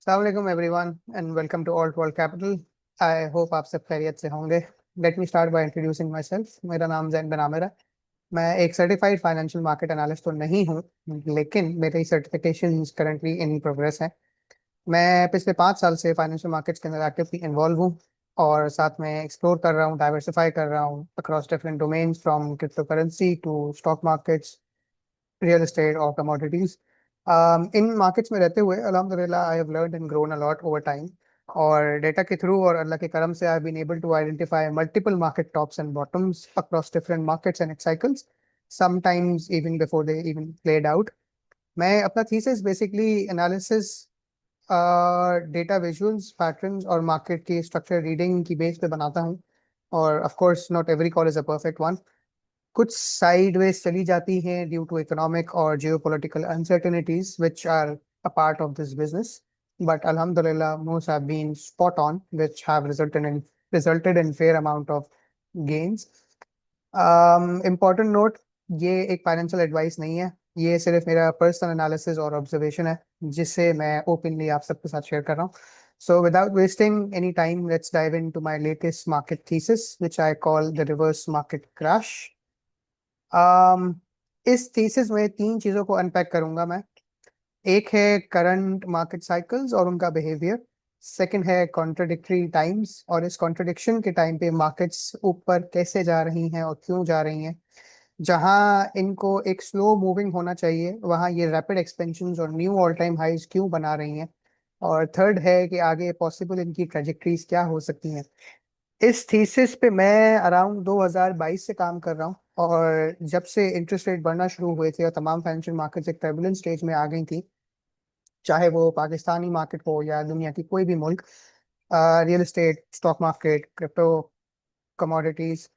Assalamualaikum everyone and welcome to Alt World Capital. I hope आप सब खैरियत से होंगे. Let me start by introducing myself. मेरा नाम जैन बिन आमिर है. मैं एक सर्टिफाइड फाइनेंशियल मार्केट एनालिस्ट तो नहीं हूँ, लेकिन मेरी सर्टिफिकेशंस करंटली इन प्रोग्रेस हैं. मैं पिछले 5 साल से फाइनेंशियल मार्केट्स के अंदर एक्टिवली इन्वॉल्व हूँ और साथ में एक्सप्लोर कर रहा हूँ, डाइवर्सिफाई कर रहा हूँ across different domains from crypto currency to stock markets, real estate और कमोडिटीज. इन मार्केट्स में रहते हुए अल्हम्दुलिल्लाह I have learned and grown a lot over time. और डेटा के थ्रू और अल्लाह के करम से I have been able to identify multiple market tops and bottoms across different markets and its cycles, sometimes even before they even played out. मैं अपना thesis basically analysis, data visuals, patterns और market की structure reading की base पे बनाता हूँ. और of course not every call is a perfect one. कुछ साइडवेज चली जाती हैं ड्यू टू इकोनॉमिक और geopolitical uncertainties which are a part of this business, but अल्हम्दुलिल्लाह most have been spot on which have resulted in fair amount of gains. Important note, ये एक financial advice नहीं है. ये सिर्फ मेरा पर्सनल एनालिसिस और ऑब्जर्वेशन है जिससे मैं ओपनली आप सबके साथ शेयर कर रहा हूँ. So without wasting any time, let's dive into my latest market thesis, which I call the reverse market crash. um, इस थीसिस में तीन चीजों को अनपैक करूंगा मैं. एक है करंट मार्केट साइकिल्स और उनका बिहेवियर. सेकंड है कॉन्ट्रडिक्टरी टाइम्स और इस कॉन्ट्रडिक्शन के टाइम पे मार्केट्स ऊपर कैसे जा रही हैं और क्यों जा रही हैं. जहां इनको एक स्लो मूविंग होना चाहिए वहां ये रैपिड एक्सपेंशन और न्यू ऑल टाइम हाइज क्यों बना रही हैं. और थर्ड है कि आगे पॉसिबल इनकी ट्रेजेक्टरीज क्या हो सकती हैं. इस थीसिस पे मैं अराउंड 2022 से काम कर रहा हूँ और जब से इंटरेस्ट रेट बढ़ना शुरू हुए थे और तमाम फाइनेंशियल मार्केट्स एक टर्बुलेंट स्टेज में आ गई थी, चाहे वो पाकिस्तानी मार्केट हो या दुनिया की कोई भी मुल्क, real estate, stock market, crypto, commodities,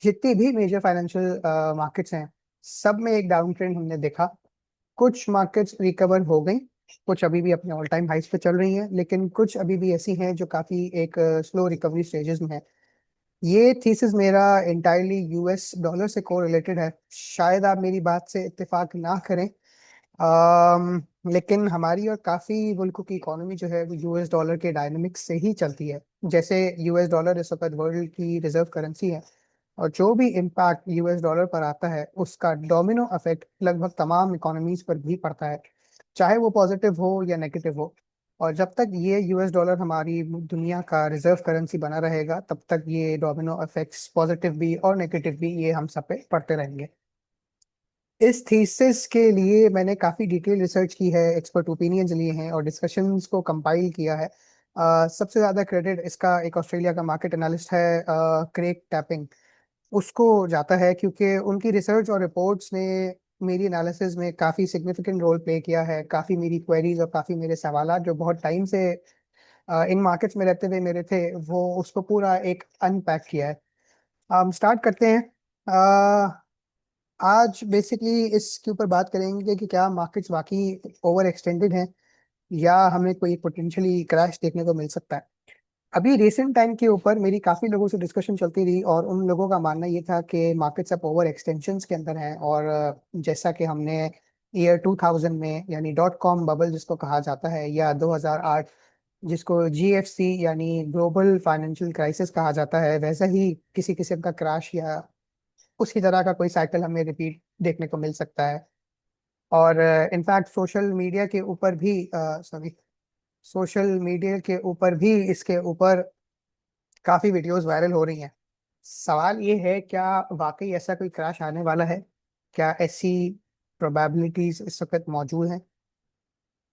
जितनी भी मेजर फाइनेंशियल मार्केट्स हैं, सब में एक डाउन ट्रेंड हमने देखा. कुछ मार्केट्स रिकवर हो गई, कुछ अभी भी अपने ऑल टाइम हाइस पे चल रही हैं, लेकिन कुछ अभी भी ऐसी हैं जो काफी एक स्लो रिकवरी स्टेजेस में है. ये थीसिस मेरा इंटायरली यूएस डॉलर से कोरिलेटेड है. शायद आप मेरी बात से इत्तेफाक ना करें, लेकिन हमारी और काफी मुल्कों की इकोनॉमी जो है वो यूएस डॉलर के डायनामिक्स से ही चलती है. जैसे यूएस डॉलर इस वक्त वर्ल्ड की रिजर्व करेंसी है और जो भी इम्पैक्ट यूएस डॉलर पर आता है उसका डोमिनो इफेक्ट लगभग तमाम इकोनॉमीज पर भी पड़ता है, चाहे वो पॉजिटिव हो या नेगेटिव हो. और जब तक ये यूएस डॉलर हमारी दुनिया का रिजर्व करेंसी बना रहेगा तब तक ये डोमिनो इफेक्ट्स पॉजिटिव भी और नेगेटिव भी ये हम सब पे पड़ते रहेंगे. इस थीसिस के लिए मैंने काफ़ी डिटेल रिसर्च की है, एक्सपर्ट ओपिनियंस लिए हैं और डिस्कशंस को कंपाइल किया है. सबसे ज़्यादा क्रेडिट इसका एक ऑस्ट्रेलिया का मार्केट एनालिस्ट है, क्रेग टैपिंग, उसको जाता है क्योंकि उनकी रिसर्च और रिपोर्ट्स ने मेरी एनालिसिस में काफ़ी सिग्निफिकेंट रोल प्ले किया है. काफ़ी मेरी क्वेरीज और काफ़ी मेरे सवालात जो बहुत टाइम से इन मार्केट्स में रहते हुए मेरे थे, वो उसको पूरा एक अनपैक किया है. हम स्टार्ट करते हैं. आज बेसिकली इसके ऊपर बात करेंगे कि क्या मार्केट्स वाकई ओवर एक्सटेंडेड हैं या हमें कोई पोटेंशियली क्रैश देखने को मिल सकता है. अभी रिसेंट टाइम के ऊपर मेरी काफी लोगों से डिस्कशन चलती रही और उन लोगों का मानना ये था कि मार्केट्स अब ओवर एक्सटेंशंस के अंदर हैं. और जैसा कि हमने ईयर 2000 में यानी डॉट कॉम बबल जिसको कहा जाता है, या 2008 जिसको जीएफसी यानी ग्लोबल फाइनेंशियल क्राइसिस कहा जाता है, वैसा ही किसी किस्म का क्रैश या उसी तरह का कोई साइकिल हमें रिपीट देखने को मिल सकता है. और इनफैक्ट सोशल मीडिया के ऊपर भी इसके ऊपर काफी वीडियोस वायरल हो रही हैं. सवाल ये है, क्या वाकई ऐसा कोई क्रैश आने वाला है? क्या ऐसी प्रोबेबिलिटीज इस वक्त मौजूद हैं?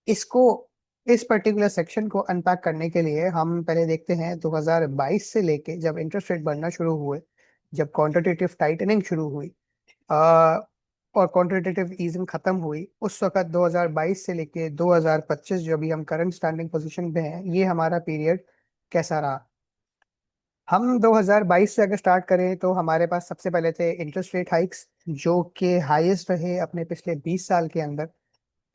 इसको इस पर्टिकुलर सेक्शन को अनपैक करने के लिए हम पहले देखते हैं 2022 से लेके जब इंटरेस्ट रेट बढ़ना शुरू हुए, जब क्वांटिटेटिव टाइटनिंग शुरू हुई अ, और क्वांटिटेटिव ईजिंग खत्म हुई, उस वक्त 2022 से लेके 2025 जो अभी हम करंट स्टैंडिंग पोजीशन पे हैं, ये हमारा पीरियड कैसा रहा. हम 2022 से अगर स्टार्ट करें तो हमारे पास सबसे पहले थे इंटरेस्ट रेट हाइक्स जो कि हाईएस्ट रहे अपने पिछले 20 साल के अंदर.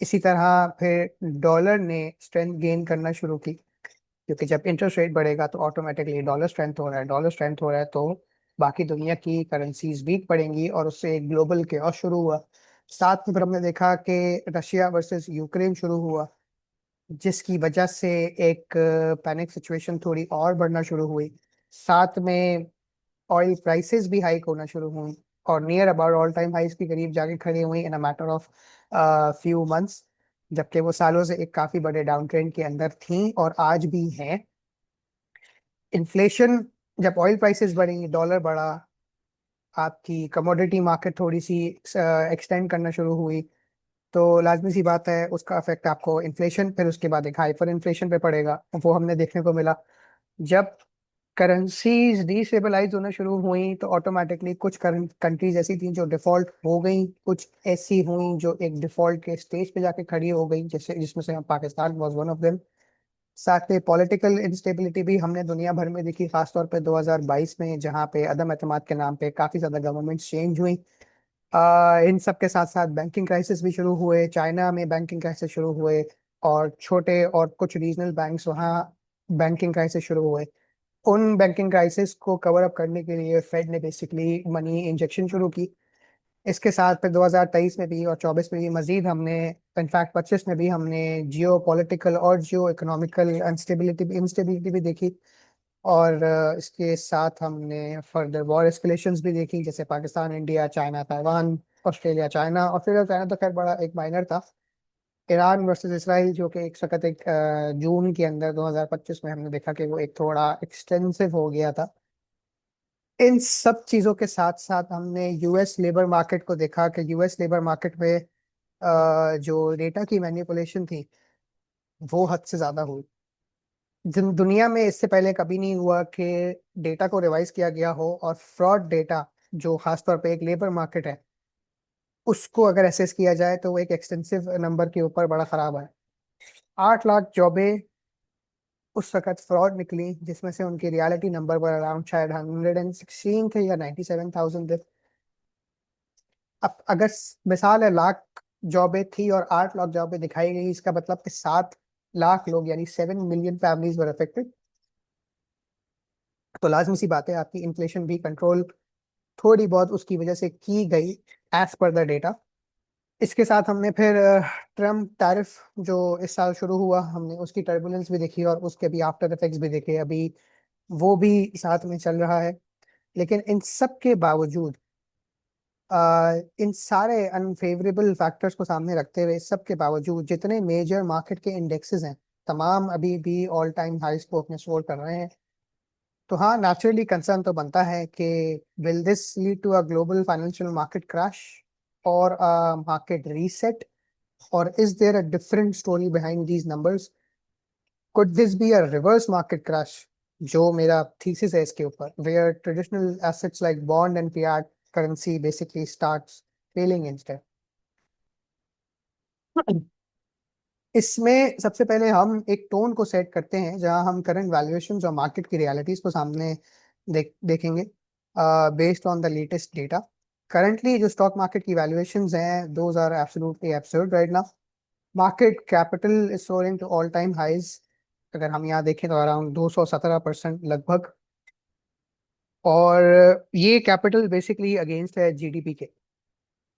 इसी तरह फिर डॉलर ने स्ट्रेंथ गेन करना शुरू की, क्योंकि जब इंटरेस्ट रेट बढ़ेगा तो ऑटोमेटिकली डॉलर स्ट्रेंथ हो रहा है, डॉलर स्ट्रेंथ हो रहा है तो बाकी दुनिया की करेंसीज वीक पड़ेंगी और उससे एक ग्लोबल केओस शुरू हुआ. साथ में फिर हमने देखा कि रशिया वर्सेस यूक्रेन शुरू हुआ, जिसकी वजह से एक पैनिक सिचुएशन थोड़ी और बढ़ना शुरू हुई। साथ में ऑयल प्राइसेस भी हाइक होना शुरू हुई और नियर अबाउट ऑल टाइम हाइस के करीब जाके खड़ी हुई in a matter of few months, जबकि वो सालों से एक काफी बड़े डाउन ट्रेंड के अंदर थी और आज भी हैं। इन्फ्लेशन, जब ऑयल प्राइसेस बढ़ी, डॉलर बढ़ा, आपकी कमोडिटी मार्केट थोड़ी सी एक्सटेंड करना शुरू हुई, तो लाजमी सी बात है उसका इफेक्ट आपको इन्फ्लेशन, फिर उसके बाद एक हाइपर इन्फ्लेशन पे पड़ेगा। वो हमने देखने को मिला जब करेंसीज डिस्टेबलाइज होना शुरू हुई, तो ऑटोमेटिकली कुछ कंट्रीज ऐसी थी जो डिफॉल्ट हो गई, कुछ ऐसी हुई जो एक डिफॉल्ट के स्टेज पे जाके खड़ी हो गई, जैसे जिसमें से हम Pakistan was one of them. साथ में पॉलिटिकल इंस्टेबिलिटी भी हमने दुनिया भर में देखी, खासतौर पे 2022 में, जहाँ पे अदम एतमाद के नाम पे काफी ज्यादा गवर्नमेंट चेंज हुई। इन सब के साथ साथ बैंकिंग क्राइसिस भी शुरू हुए, चाइना में बैंकिंग क्राइसिस शुरू हुए, और छोटे और कुछ रीजनल बैंक्स वहाँ बैंकिंग क्राइसिस शुरू हुए। उन बैंकिंग क्राइसिस को कवर अप करने के लिए फेड ने बेसिकली मनी इंजेक्शन शुरू की। इसके साथ फिर 2023 में भी और 24 में भी मजीद हमने, इनफैक्ट 25 में भी हमने जियो पॉलिटिकल और जियो इकोनॉमिकल इंस्टेबिलिटी भी देखी। और इसके साथ हमने फर्दर वॉर एस्केलेशंस भी देखी, जैसे Pakistan, India, China, Taiwan, Australia, China. Australia China तो खैर बड़ा एक माइनर था। ईरान वर्सेस इसराइल, जो कि एक सख्त एक जून के अंदर 2025 में हमने देखा कि वो एक थोड़ा एक्सटेंसिव हो गया था। इन सब चीजों के साथ साथ हमने यूएस लेबर मार्केट को देखा कि यूएस लेबर मार्केट में जो डेटा की मैनिपुलेशन थी वो हद से ज्यादा हुई। दुनिया में इससे पहले कभी नहीं हुआ कि डेटा को रिवाइज किया गया हो और फ्रॉड डेटा, जो खासतौर पे एक लेबर मार्केट है, उसको अगर एसेस किया जाए तो वो एक एक्सटेंसिव नंबर के ऊपर बड़ा खराब है। 8 लाख जॉबें उस वक्त फ्रॉड निकली, जिसमें से उनकी रियलिटी नंबर पर अराउंड शायद 116 थे या 97,000 थे। अब अगर मिसाल है, लाख जॉबें थी और 8 लाख जॉबें दिखाई गई, इसका मतलब कि 7 लाख लोग यानी 7 मिलियन फैमिलीज वर अफेक्टेड। तो लाजमी सी बात है आपकी इन्फ्लेशन भी कंट्रोल थोड़ी बहुत उसकी वजह से की गई, एज पर द डेटा। इसके साथ हमने फिर ट्रम्प टैरिफ जो इस साल शुरू हुआ, हमने उसकी टर्बुलेंस भी देखी और उसके भी आफ्टर इफेक्ट्स भी देखे अभी, वो भी साथ में चल रहा है। लेकिन इन सब के बावजूद, इन सारे अनफेवरेबल फैक्टर्स को सामने रखते हुए, इस सब के बावजूद जितने मेजर मार्केट के इंडेक्सेस हैं, तमाम अभी भी ऑल टाइम हाईस को अपने सोल्ड कर रहे हैं। तो हाँ, नेचुरली कंसर्न तो बनता है कि will this lead to a global financial market crash और अ मार्केट रीसेट, और is there a different story behind these numbers? Could this be a reverse market crash, जो मेरा थीसिस है इसके ऊपर, where traditional assets like bond and fiat currency basically starts failing instead. इसमें सबसे पहले हम एक टोन को सेट करते हैं, जहां हम करंट वैल्यूएशंस और मार्केट की रियलिटीज को सामने देखेंगे based on the latest data. Currently जो स्टॉक मार्केट की वैल्यूएशंस हैं, those are absolutely absurd right now. Market capital is soaring to all time highs. अगर हम यहाँ देखें तो अराउंड 217% लगभग। और ये कैपिटल बेसिकली अगेंस्ट है जीडीपी के,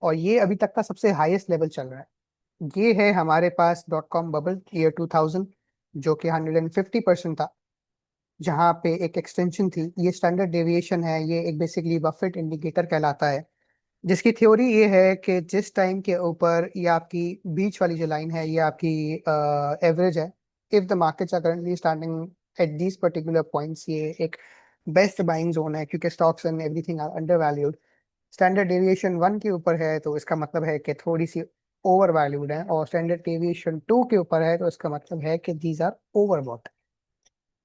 और ये अभी तक का सबसे हाईएस्ट लेवल चल रहा है। ये है हमारे पास डॉट कॉम बबल ईयर 2000, जो कि 150% था, जहाँ पे एक एक्सटेंशन थी। ये स्टैंडर्ड डेविएशन है, ये एक बेसिकली बफेट इंडिकेटर कहलाता है, जिसकी थ्योरी ये है कि जिस टाइम के ऊपर ये आपकी बीच वाली जो लाइन है, ये आपकी एवरेज है। If the markets are currently standing at these particular points, ये एक बेस्ट बाइंग जोन है, क्योंकि stocks and everything are undervalued. Standard deviation 1 के ऊपर है तो इसका मतलब है कि थोड़ी सी ओवर वैल्यूड है, और स्टैंडर्ड डेविएशन 2 के ऊपर है तो इसका मतलब है कि दीज आर ओवरबॉट।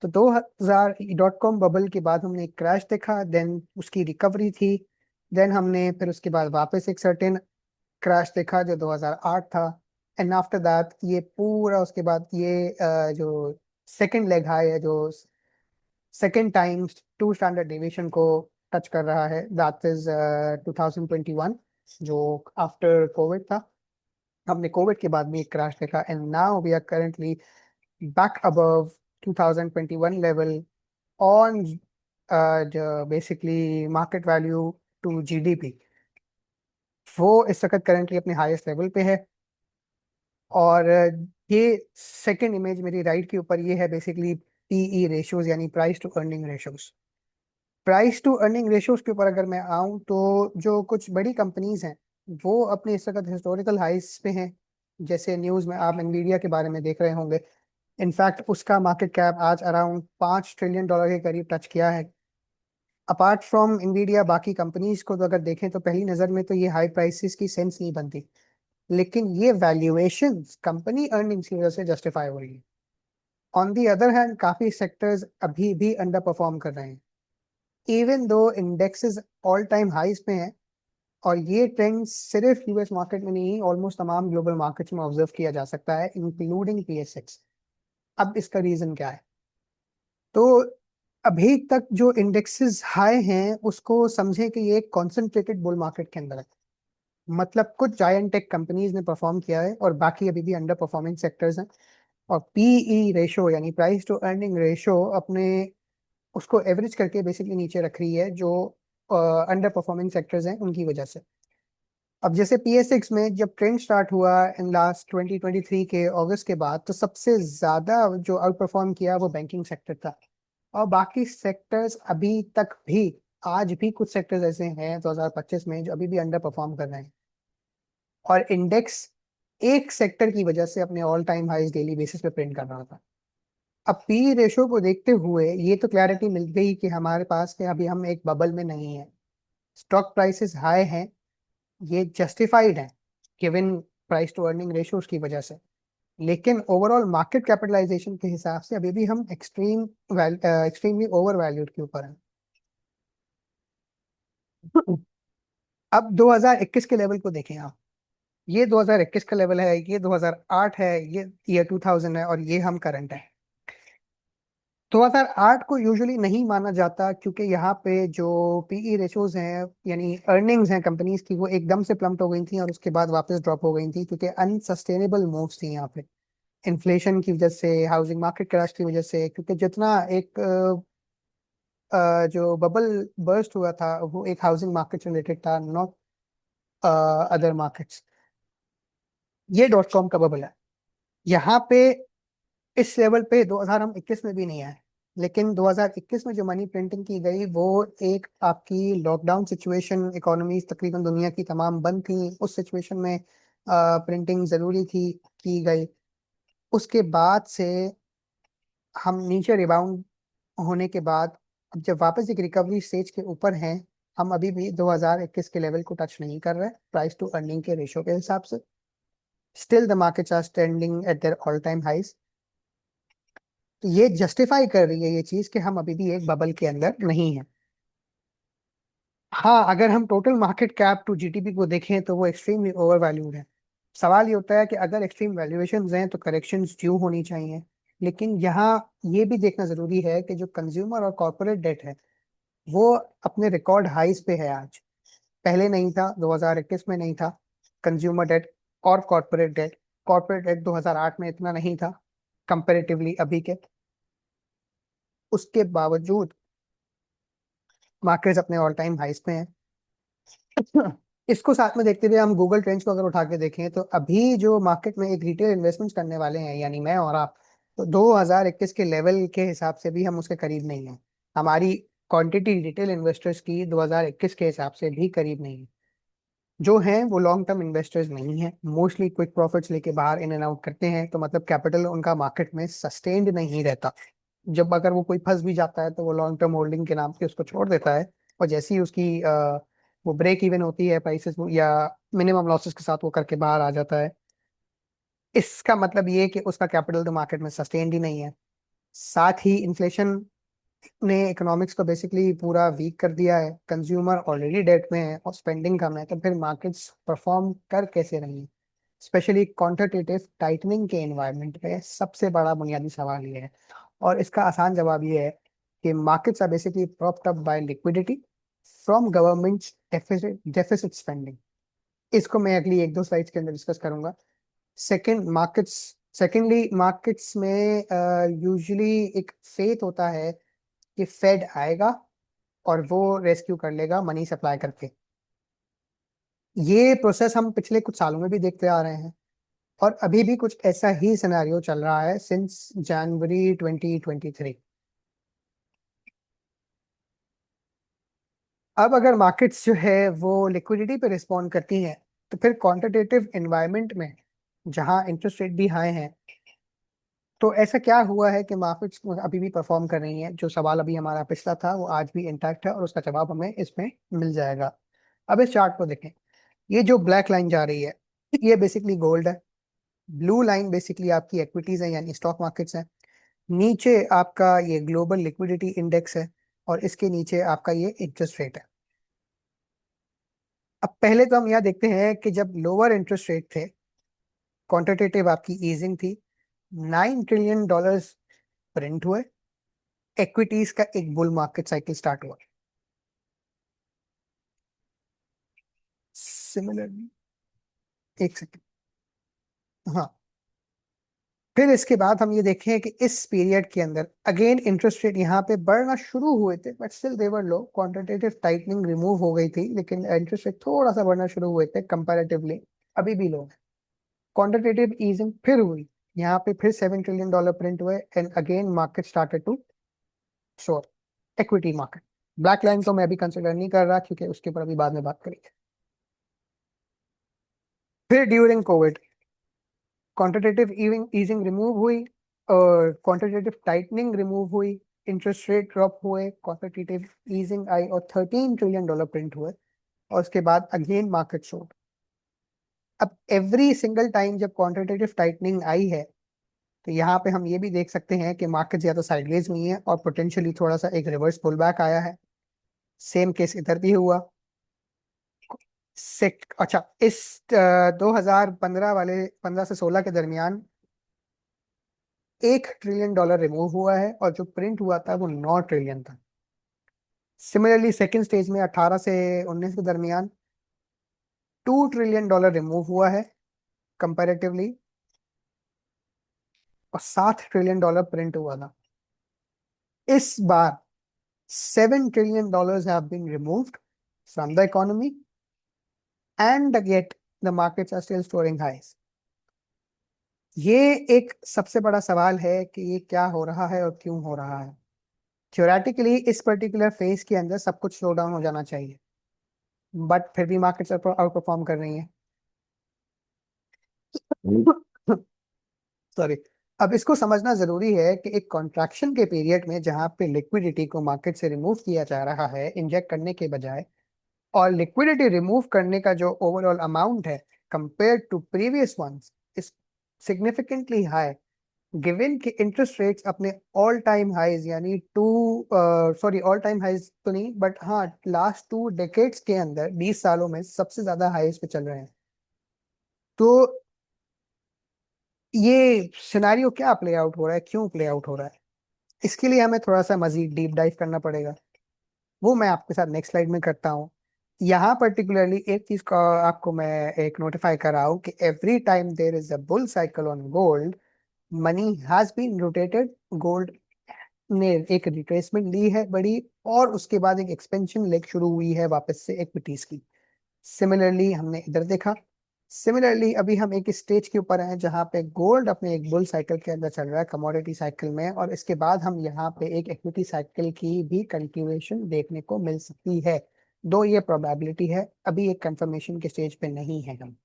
तो 2000 डॉट कॉम बबल के बाद हमने एक क्रैश देखा, देन उसकी रिकवरी थी, देन हमने फिर उसके बाद वापस एक सर्टेन क्रैश देखा जो 2008 था। एंड आफ्टर दैट ये पूरा उसके बाद ये जो सेकंड लेग हाई है, जो second time two standard deviation को टच कर रहा है, दैट इज 2021, जो आफ्टर कोविड था। हमने कोविड के बाद भी एक क्रैश देखा, and now we are currently back above 2021 level on the basically market value to GDP। वो इस वक्त करेंटली अपने हाईएस्ट लेवल पे है। और ये सेकंड इमेज मेरी राइट के ऊपर ये है बेसिकली पीई रेशियोज यानी price to earning ratios. Price to earning ratios के ऊपर अगर मैं आऊं तो जो कुछ बड़ी कंपनीज हैं वो अपने इस वक्त हिस्टोरिकल हाइस पे हैं। जैसे न्यूज में आप एनवीडिया के बारे में देख रहे होंगे। इनफैक्ट उसका मार्केट कैप आज अराउंड $5 ट्रिलियन के करीब टच किया है। अपार्ट फ्रॉम एनवीडिया बाकी कंपनीज को तो अगर देखें तो पहली नज़र में तो ये हाई प्राइसेस की सेंस नहीं बनती, लेकिन ये वैल्यूएशन कंपनी अर्निंग्स की वजह से जस्टिफाई हो रही है। ऑन दी अदर हैंड काफी सेक्टर्स अभी भी अंडर परफॉर्म कर रहे हैं even though indexes all time highs पे हैं। और ये ट्रेंड सिर्फ यूएस मार्केट में नहीं, ऑलमोस्ट तमाम ग्लोबल मार्केट्स में ऑब्जर्व किया जा सकता है इंक्लूडिंग पीएसएक्स। अब इसका रीजन क्या है? तो अभी तक जो इंडेक्सेस हाई हैं उसको समझे कि ये एक कॉन्सेंट्रेटेड बुल मार्केट के अंदर है। मतलब कुछ जायंट टेक कंपनीज ने परफॉर्म किया है और बाकी अभी भी अंडर परफॉर्मिंग सेक्टर्स हैं। और पीई रेशो यानी प्राइस टू अर्निंग रेशो अपने उसको एवरेज करके बेसिकली नीचे रख रही है जो अंडर परफॉर्मिंग सेक्टर्स हैं उनकी वजह से। अब जैसे पीएसएक्स में जब ट्रेंड स्टार्ट हुआ इन लास्ट 2023 के अगस्त के बाद, तो सबसे ज्यादा जो आउट परफॉर्म किया वो बैंकिंग सेक्टर था। और बाकी सेक्टर्स अभी तक भी, आज भी कुछ सेक्टर्स ऐसे हैं 2025 में जो अभी भी अंडर परफॉर्म कर रहे हैं। और इंडेक्स एक सेक्टर की वजह से अपने all time highs daily basis पे प्रिंट कर रहा था। अब पी रेशो को देखते हुए ये तो क्लैरिटी मिल गई कि हमारे पास के अभी हम एक बबल में नहीं है। स्टॉक प्राइसेस हाई हैं, ये जस्टिफाइड है given price to earning ratios की वजह से। लेकिन ओवरऑल मार्केट कैपिटलाइजेशन के हिसाब से अभी भी हम एक्सट्रीमली ओवर वैल्यूड के ऊपर हैं। अब 2021 के लेवल को देखें आप। ये 2021 का लेवल है, ये 2008 है, ये ईयर 2000 है और ये हम करंट है। 2008 को यूजुअली नहीं माना जाता क्योंकि यहाँ पे जो पीई रेशोज हैं यानी अर्निंग्स हैं कंपनीज की वो एकदम से प्लम्प हो गई थी और उसके बाद वापस ड्रॉप हो गई थी क्योंकि अनसस्टेनेबल मूव्स थी यहाँ पे। इन्फ्लेशन की वजह से, हाउसिंग मार्केट क्रैश की वजह से, क्योंकि जितना एक जो बबल बर्स्ट हुआ था वो एक हाउसिंग मार्केट रिलेटेड था, नॉट अदर मार्केट्स। ये डॉट कॉम का बबल है। यहाँ पे इस लेवल पे 2021 में भी नहीं आए। लेकिन 2021 में जो मनी प्रिंटिंग की गई वो एक आपकी लॉकडाउन सिचुएशन, इकोनॉमीज तकरीबन दुनिया की तमाम बंद थी, उस सिचुएशन में प्रिंटिंग जरूरी थी, की गई। उसके बाद से हम नीचे रिबाउंड होने के बाद अब जब वापस एक रिकवरी स्टेज के ऊपर हैं, हम अभी भी 2021 के लेवल को टच नहीं कर रहे प्राइस टू अर्निंग के रेशो के हिसाब से। Still the markets are standing at their all time highs. तो ये जस्टिफाई कर रही है ये चीज कि हम अभी भी एक बबल के अंदर नहीं है। हाँ, अगर हम total market cap to GDP को देखें तो वो एक्सट्रीमली ओवर वैल्यूड है। सवाल ये होता है कि अगर एक्सट्रीम वैल्यूएशंस हैं तो करेक्शंस ड्यू होनी चाहिए। लेकिन यहाँ ये भी देखना जरूरी है कि जो कंज्यूमर और कॉर्पोरेट डेट है वो अपने रिकॉर्ड हाइस पे है आज। पहले नहीं था, 2021 में नहीं था कंज्यूमर डेट और कॉर्पोरेट डेट। कॉर्पोरेट डेट 2008 में इतना नहीं था कंपेरेटिवली अभी के। उसके बावजूद मार्केट्स अपने ऑल टाइम हाइस पे हैं। इसको साथ में देखते हुए हम गूगल ट्रेंड्स को अगर उठा के देखें तो अभी जो मार्केट में एक रिटेल इन्वेस्टमेंट करने वाले हैं यानी मैं और आप, तो 2021 के लेवल के हिसाब से भी हम उसके करीब नहीं हैं। हमारी क्वांटिटी रिटेल इन्वेस्टर्स की 2021 के हिसाब से भी करीब नहीं है। जो हैं वो लॉन्ग टर्म इन्वेस्टर्स नहीं हैं, मोस्टली क्विक प्रॉफिट्स लेके बाहर इन एंड आउट करते हैं, तो मतलब कैपिटल उनका मार्केट में सस्टेन्ड नहीं रहता। जब अगर वो कोई फंस भी जाता है तो वो लॉन्ग टर्म होल्डिंग के नाम पे उसको छोड़ देता है। और जैसे ही उसकी वो ब्रेक इवन होती है प्राइसेस या मिनिमम लॉसेस के साथ वो करके बाहर आ जाता है। इसका मतलब ये है कि उसका कैपिटल तो मार्केट में सस्टेन्ड ही नहीं है। साथ ही इन्फ्लेशन ने इकोनॉमिक्स को बेसिकली पूरा वीक कर दिया है, कंज्यूमर ऑलरेडी डेट में है और स्पेंडिंग कम है, तो फिर मार्केट्स परफॉर्म कर कैसे रही? स्पेशली क्वांटिटेटिव टाइटनिंग के एनवायरनमेंट में सबसे बड़ा बुनियादी सवाल ये है। और इसका आसान जवाब ये है कि markets are basically propped up by liquidity from governments deficit spending. इसको मैं अगली एक दो स्लाइड्स के अंदर डिस्कस करूंगा। सेकेंडली मार्केट्स में यूजुअली एक फेथ होता है कि फेड आएगा और वो रेस्क्यू कर लेगा मनी सप्लाई करके। ये प्रोसेस हम पिछले कुछ सालों में भी देखते आ रहे हैं। और अभी भी कुछ ऐसा ही सिनेरियो चल रहा है सिंस जनवरी 2023। अब अगर मार्केट्स जो है वो लिक्विडिटी पे रिस्पॉन्ड करती हैं, तो फिर क्वांटिटेटिव एनवायरनमेंट में जहां इंटरेस्ट रेट भी हाई हैं, तो ऐसा क्या हुआ है कि मार्केट्स अभी भी परफॉर्म कर रही हैं? जो सवाल अभी हमारा पिछला था वो आज भी इंटैक्ट है और उसका जवाब हमें इसमें मिल जाएगा। अब इस चार्ट को देखें। ये जो ब्लैक लाइन जा रही है ये बेसिकली गोल्ड है। ब्लू लाइन बेसिकली आपकी एक्विटीज है यानी स्टॉक मार्केट्स है। नीचे आपका ये ग्लोबल लिक्विडिटी इंडेक्स है और इसके नीचे आपका ये इंटरेस्ट रेट है। अब पहले तो हम यहाँ देखते हैं कि जब लोअर इंटरेस्ट रेट थे, क्वांटिटेटिव आपकी ईजिंग थी, $9 ट्रिलियन प्रिंट हुए, इक्विटीज का एक बुल मार्केट साइकिल स्टार्ट हुआ। सिमिलरली, एक सेकेंड, हाँ, फिर इसके बाद हम ये देखें कि इस पीरियड के अंदर अगेन इंटरेस्ट रेट यहाँ पे बढ़ना शुरू हुए थे, but still they were low. Quantitative tightening remove हो गई थी लेकिन इंटरेस्ट रेट थोड़ा सा बढ़ना शुरू हुए थे कंपैरेटिवली, अभी भी लो है। क्वांटिटेटिव ईजिंग फिर हुई, यहाँ पे फिर $7 ट्रिलियन प्रिंट हुए and again market started to soar. Equity market, black line तो मैं अभी कंसिडर नहीं कर रहा क्योंकि उसके ऊपर अभी बाद में बात करेंगे। फिर during Covid quantitative easing remove हुई और क्वांटिटेटिव टाइटनिंग रिमूव हुई, इंटरेस्ट रेट ड्रॉप हुए, क्वांटिटेटिव ईजिंग आई और $13 ट्रिलियन प्रिंट हुए और उसके बाद अगेन मार्केट सोल्ड। अब एवरी सिंगल टाइम जब क्वांटिटेटिव टाइटनिंग आई है तो यहाँ पे हम ये भी देख सकते हैं कि मार्केट ज्यादा साइडवेज हुई है और पोटेंशियली थोड़ा सा एक रिवर्स पुल बैक आया है। सेम केस इधर भी हुआ। अच्छा, इस 2015 वाले 15 से 16 के दरमियान $1 ट्रिलियन रिमूव हुआ है और जो प्रिंट हुआ था वो 9 ट्रिलियन था। सिमिलरली सेकेंड स्टेज में 18 से 19 के दरमियान $2 ट्रिलियन रिमूव हुआ है कंपैरेटिवली और $7 ट्रिलियन प्रिंट हुआ था। इस बार $7 trillion have been removed from the economy and yet the markets are still storing highs। ये एक सबसे बड़ा सवाल है कि ये क्या हो रहा है और क्यों हो रहा है। थ्योरेटिकली इस पर्टिकुलर फेज के अंदर सब कुछ स्लो डाउन हो जाना चाहिए, बट फिर भी मार्केट्स आउट परफॉर्म कर रही हैं। सॉरी। अब इसको समझना जरूरी है कि एक कॉन्ट्रैक्शन के पीरियड में जहां पे लिक्विडिटी को मार्केट से रिमूव किया जा रहा है इंजेक्ट करने के बजाय, और लिक्विडिटी रिमूव करने का जो ओवरऑल अमाउंट है compare to previous ones is significantly high, given कि इंटरेस्ट रेट्स अपने ऑल टाइम हाइज यानी ऑल टाइम हाइज तो नहीं बट हाँ लास्ट 2 डेकेड्स के अंदर 20 सालों में सबसे ज्यादा हाइज पे चल रहे हैं। तो ये सिनेरियो क्या प्ले आउट हो रहा है, क्यों प्ले आउट हो रहा है, इसके लिए हमें थोड़ा सा मजीद डीप डाइव करना पड़ेगा। वो मैं आपके साथ नेक्स्ट स्लाइड में करता हूँ। यहाँ पर्टिकुलरली एक चीज का आपको मैं एक नोटिफाई कर रहा हूँ कि every time there is a bull cycle on gold, money has been rotated. Gold ने एक रिट्रेसमेंट ली है बड़ी और उसके बाद एक एक्सपेंशन लेग शुरू हुई है वापस से इक्विटीज की। सिमिलरली हमने इधर देखा। सिमिलरली अभी हम एक स्टेज के ऊपर हैं जहां पे गोल्ड अपने एक बुल साइकिल के अंदर चल रहा है, कमोडिटी साइकिल में, और इसके बाद हम यहाँ पे एक इक्विटी साइकिल की भी कंटिन्यूएशन देखने को मिल सकती है। दो ये प्रोबेबिलिटी है, अभी एक कंफर्मेशन के स्टेज पे नहीं है हम।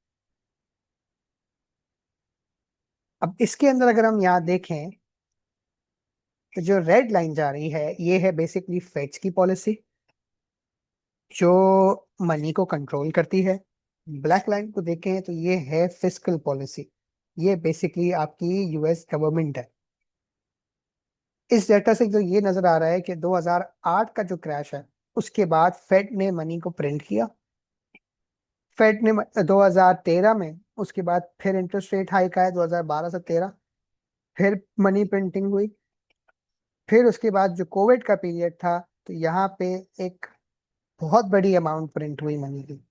अब इसके अंदर अगर हम यहाँ देखें तो जो रेड लाइन जा रही है ये है बेसिकली फेड्स की पॉलिसी जो मनी को कंट्रोल करती है। ब्लैक लाइन को देखें तो ये है फिस्कल पॉलिसी, ये बेसिकली आपकी यूएस गवर्नमेंट है। इस डेटा से जो ये नजर आ रहा है कि 2008 का जो क्रैश है उसके बाद फेड ने मनी को प्रिंट किया। फेड ने 2013 में उसके बाद फिर इंटरेस्ट रेट हाइक आया 2012 से 13, फिर मनी प्रिंटिंग हुई। फिर उसके बाद जो कोविड का पीरियड था तो यहाँ पे एक बहुत बड़ी अमाउंट प्रिंट हुई मनी की।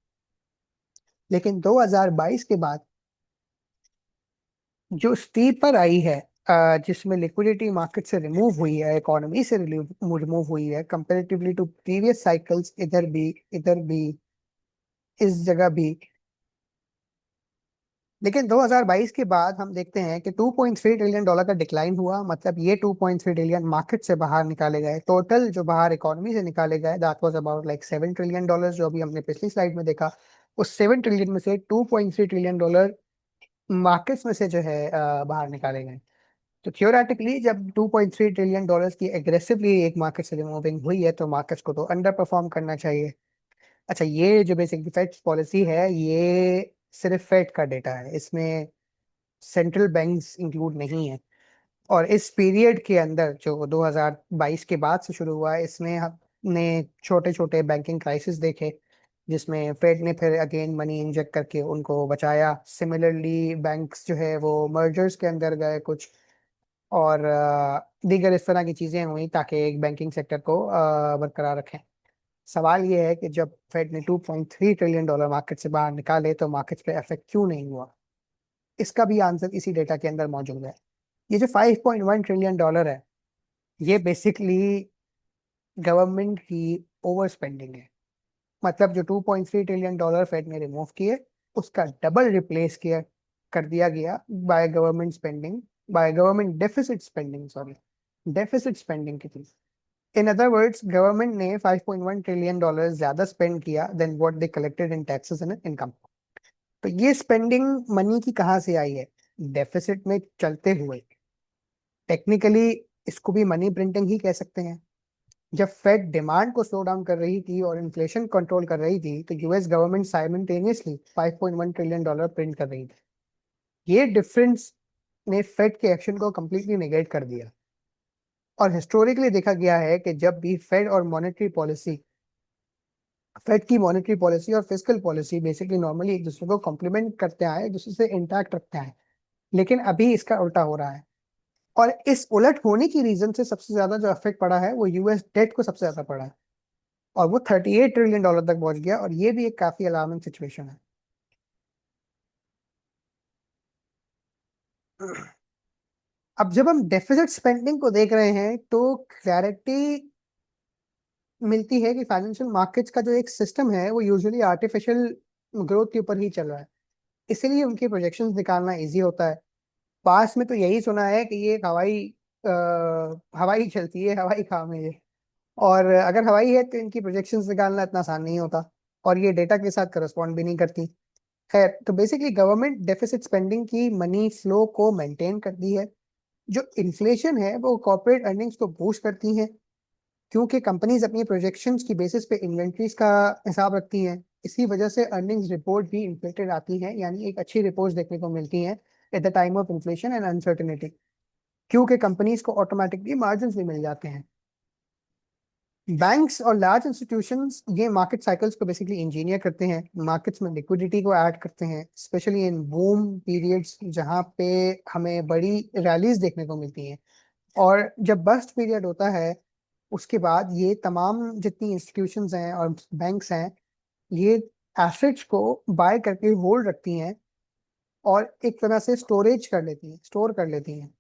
लेकिन 2022 के बाद जो स्टीपर आई है, जिसमें लिक्विडिटी मार्केट से रिमूव हुई है, इकोनॉमी से रिमूव हुई है कंपेरेटिवली टू प्रीवियस साइकिल्स, इधर भी इस जगह भी, लेकिन 2022 के बाद हम देखते हैं कि 2.3 ट्रिलियन डॉलर का डिक्लाइन हुआ। मतलब ये 2.3 ट्रिलियन मार्केट से बाहर निकाले गए। टोटल जो बाहर इकोनॉमी से निकाले गए that was about like 7 trillion dollar, जो अभी हमने पिछली स्लाइड में देखा। उस 7 ट्रिलियन में से 2.3 ट्रिलियन डॉलर मार्केट्स में से जो है बाहर निकाले गए। तो थियोरेटिकली जब 2.3 ट्रिलियन डॉलर्स की एग्रेसिवली एक मार्केट से रिमूविंग हुई है तो मार्केट्स को तो अंडर परफॉर्म करना चाहिए। अच्छा, ये जो बेसिक फेड पॉलिसी है ये सिर्फ फेड का डेटा है, इसमें सेंट्रल बैंक्स इंक्लूड नहीं है। और इस पीरियड के अंदर जो 2022 के बाद से शुरू हुआ है, इसमें हमने छोटे छोटे बैंकिंग क्राइसिस देखे, जिसमें फेड ने फिर अगेन मनी इंजेक्ट करके उनको बचाया। सिमिलरली बैंक्स जो है वो मर्जर्स के अंदर गए कुछ, और दीगर इस तरह की चीजें हुई ताकि एक बैंकिंग सेक्टर को बरकरार रखें। सवाल ये है कि जब फेड ने 2.3 ट्रिलियन डॉलर मार्केट से बाहर निकाले तो मार्केट पे इफेक्ट क्यों नहीं हुआ? इसका भी आंसर इसी डेटा के अंदर मौजूद है। ये जो 5.1 ट्रिलियन डॉलर है ये बेसिकली गवर्नमेंट की ओवर स्पेंडिंग है। मतलब जो 2.3 ट्रिलियन डॉलर फेड ने रिमूव किए उसका डबल रिप्लेस किया कर दिया गया by government spending, by government deficit spending, sorry, deficit spending की थी। इन अदर वर्ड्स गवर्नमेंट ने 5.1 ट्रिलियन डॉलर ज्यादा स्पेंड किया then what they collected in taxes and income. तो ये स्पेंडिंग मनी की कहाँ से आई है? डेफिसिट में चलते हुए। टेक्निकली इसको भी मनी प्रिंटिंग ही कह सकते हैं। जब फेड डिमांड को स्लो डाउन कर रही थी और इन्फ्लेशन कंट्रोल कर रही थी तो US government simultaneously 5.1 trillion dollar print कर रही थी। ये डिफरेंस ने फेड के एक्शन को कंप्लीटली नेगेट कर दिया। और हिस्टोरिकली देखा गया है कि जब भी फेड की मॉनेटरी पॉलिसी और फिस्कल पॉलिसी बेसिकली नॉर्मली एक दूसरे को कॉम्प्लीमेंट करते आए, एक दूसरे से इंटैक्ट रखते हैं, लेकिन अभी इसका उल्टा हो रहा है। और इस उलट होने की रीजन से सबसे ज्यादा जो इफेक्ट पड़ा है वो यूएस डेट को सबसे ज्यादा पड़ा है, और वो 38 ट्रिलियन डॉलर तक पहुंच गया, और ये भी एक काफी अलार्मिंग सिचुएशन है। अब जब हम डेफिसिट स्पेंडिंग को देख रहे हैं तो क्लैरिटी मिलती है कि फाइनेंशियल मार्केट्स का जो एक सिस्टम है वो यूजुअली आर्टिफिशियल ग्रोथ के ऊपर ही चल रहा है, इसीलिए उनके प्रोजेक्शंस निकालना इजी होता है। पास में तो यही सुना है कि ये हवाई चलती है, हवाई काम है ये। और अगर हवाई है तो इनकी प्रोजेक्शंस निकालना इतना आसान नहीं होता, और ये डेटा के साथ करस्पॉन्ड भी नहीं करती। खैर, तो बेसिकली गवर्नमेंट डेफिसिट स्पेंडिंग की मनी फ्लो को मेंटेन करती है। जो इन्फ्लेशन है वो कॉर्पोरेट अर्निंग्स को बूस्ट करती है, क्योंकि कंपनीज अपनी प्रोजेक्शंस की बेसिस पे इन्वेंट्रीज का हिसाब रखती हैं। इसी वजह से अर्निंग्स रिपोर्ट भी इन्फ्लेटेड आती हैं, यानी एक अच्छी रिपोर्ट्स देखने को मिलती हैं at the time of inflation and uncertainty, क्योंकि कंपनीज को ऑटोमेटिकली मार्जिन भी मिल जाते हैं। बैंक्स और लार्ज इंस्टीट्यूशंस ये मार्केट साइकिल्स को बेसिकली इंजीनियर करते हैं, मार्केट्स में लिक्विडिटी को ऐड करते हैं, स्पेशली इन बूम पीरियड्स जहाँ पे हमें बड़ी रैलीज देखने को मिलती हैं। और जब बस्ट पीरियड होता है उसके बाद ये तमाम जितनी इंस्टीट्यूशंस हैं और बैंक्स हैं ये एसेट्स को बाय करके होल्ड रखती हैं और एक तरह से स्टोरेज कर लेती हैं, स्टोर कर लेती हैं।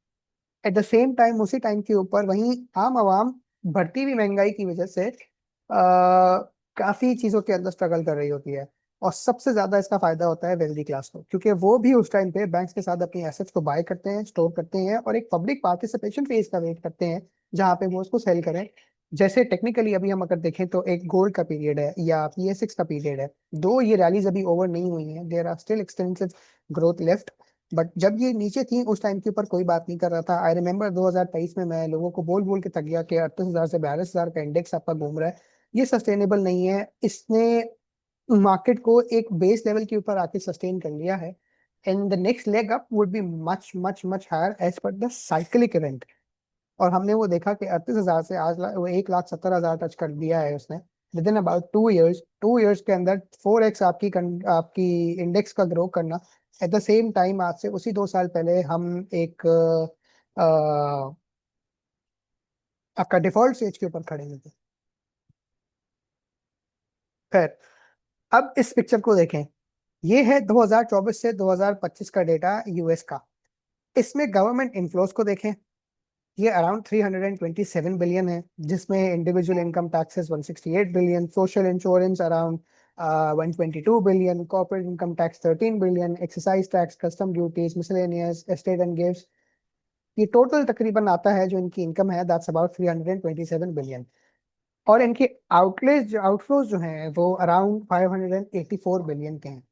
एट द सेम टाइम उसी टाइम के ऊपर वहीं आम आवाम बढ़ती हुई महंगाई की वजह से काफी चीजों के अंदर स्ट्रगल कर रही होती है। और सबसे ज्यादा इसका फायदा होता है वेल्दी क्लास को, क्योंकि वो भी उस टाइम पे बैंक्स के साथ अपनी एसेट्स को बाय करते हैं, स्टोर करते हैं, और एक पब्लिक पार्टिसिपेशन फेज का वेट करते हैं जहाँ पे वो उसको सेल करें। जैसे टेक्निकली अभी हम अगर देखें तो एक गोल्ड का पीरियड है या पीएस6 का पीरियड है, दो ये रैलीज अभी ओवर नहीं हुई हैं, there are still extensive growth left. But जब ये नीचे थी उस टाइम के ऊपर कोई बात नहीं कर रहा था। आई रिमेम्बर 2023 में मैं लोगों को बोल बोल के थक गया कि 38,000 से 42,000 का इंडेक्स आपका घूम रहा है, ये सस्टेनेबल नहीं है। इसने मार्केट को एक बेस लेवल के ऊपर आके सस्टेन कर लिया है, and the next leg up would be much much much higher as per the cyclic event. और हमने वो देखा कि 38,000 से आज वो 1,70,000 टच कर दिया है उसने with in about 2 years. 2 years के अंदर 4x आपकी इंडेक्स का ग्रो करना। एट द सेम टाइम आज से उसी 2 साल पहले हम एक आपका डिफॉल्ट स्टेज के ऊपर खड़े हुए थे। खैर, अब इस पिक्चर को देखें। ये है 2024 से 2025 का डेटा यूएस का। इसमें गवर्नमेंट इनफ्लोस को देखें, ये अराउंड 327 बिलियन है, जिसमें individual income taxes 168 billion, social insurance around 122 billion, corporate income tax 13 billion, excise tax, custom duties, miscellaneous, estate and gifts. ये टोटल तकरीबन आता है जो इनकी इनकम है, दैट्स अबाउट 327 बिलियन। और इनके आउटफ्लोज जो हैं वो अराउंड 584 बिलियन के हैं।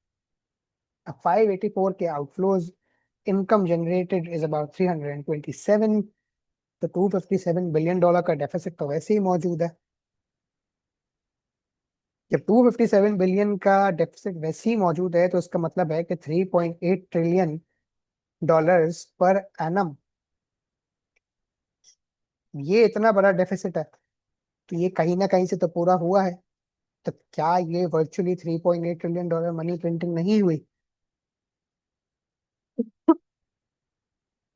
अब 584 के outflows, income generated is about 327, तो $257 बिलियन का डेफिसिट तो वैसे ही मौजूद है। जब 257 बिलियन का डेफिसिट वैसे ही मौजूद है तो इसका मतलब है कि 3.8 ट्रिलियन डॉलर्स पर एनम, ये इतना बड़ा डेफिसिट है, तो ये कहीं ना कहीं से तो पूरा हुआ है। तो क्या ये virtually 3.8 trillion dollar money printing नहीं हुई?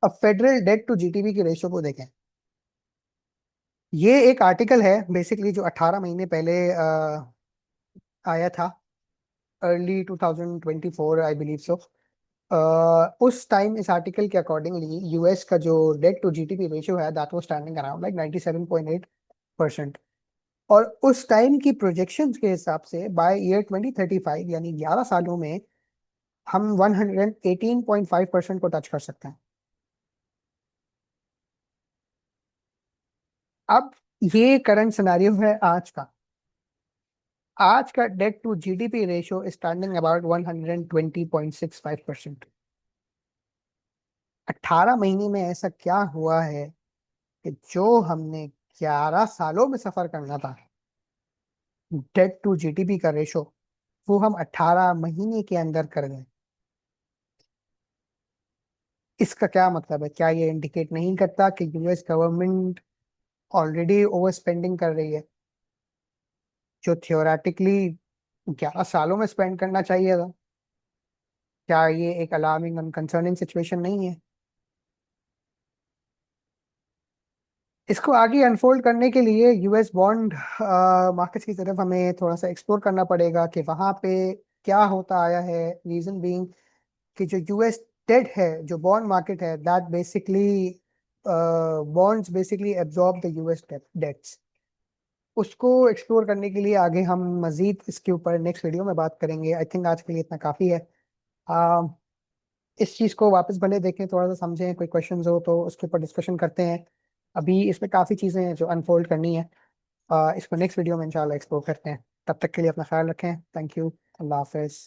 अब फेडरल डेट टू जीडीपी की रेशो को देखें। ये एक आर्टिकल है बेसिकली जो 18 महीने पहले आया था, अर्ली 2024 आई बिलीव सो। उस टाइम इस आर्टिकल के अकॉर्डिंगली यूएस का जो डेट टू जीडीपी रेशियो है that was standing around like 97.8%। और उस टाइम की प्रोजेक्शंस के हिसाब से बाय ईयर 2035 यानी 11 सालों में हम 118.5% को टच कर सकते हैं। अब ये करंट सिनेरियो है आज का। आज का debt to GDP ratio standing about 120.65%। 18 महीने में ऐसा क्या हुआ है कि जो हमने 11 सालों में सफर करना था, डेट टू जीडीपी का रेशो, वो हम 18 महीने के अंदर कर गए। इसका क्या मतलब है? क्या ये इंडिकेट नहीं करता कि US government already over spending कर रही है, जो थियोरेटिकली 11 सालों में स्पेंड करना चाहिए था? क्या ये एक अलार्मिंग एंड कंसर्निंग सिचुएशन नहीं है? इसको आगे अनफोल्ड करने के लिए यूएस बॉन्ड मार्केट्स की तरफ हमें थोड़ा सा एक्सप्लोर करना पड़ेगा कि वहां पे क्या होता आया है। रीजन बीइंग कि जो यूएस डेट है, जो बॉन्ड मार्केट है, that basically bonds basically absorb the US debts. उसको एक्सप्लोर करने के लिए आगे हम मजीद इसके ऊपर नेक्स्ट वीडियो में बात करेंगे। आई थिंक आज के लिए इतना काफ़ी है। uh, इस चीज़ को वापस भले देखें, थोड़ा सा समझें, कोई क्वेश्चंस हो तो उसके ऊपर डिस्कशन करते हैं। अभी इसमें काफ़ी चीज़ें हैं जो अनफोल्ड करनी है। इसको नेक्स्ट वीडियो में इंशाल्लाह एक्सप्लोर करते हैं। तब तक के लिए अपना ख्याल रखें। Thank you. अल्लाह हाफिज़।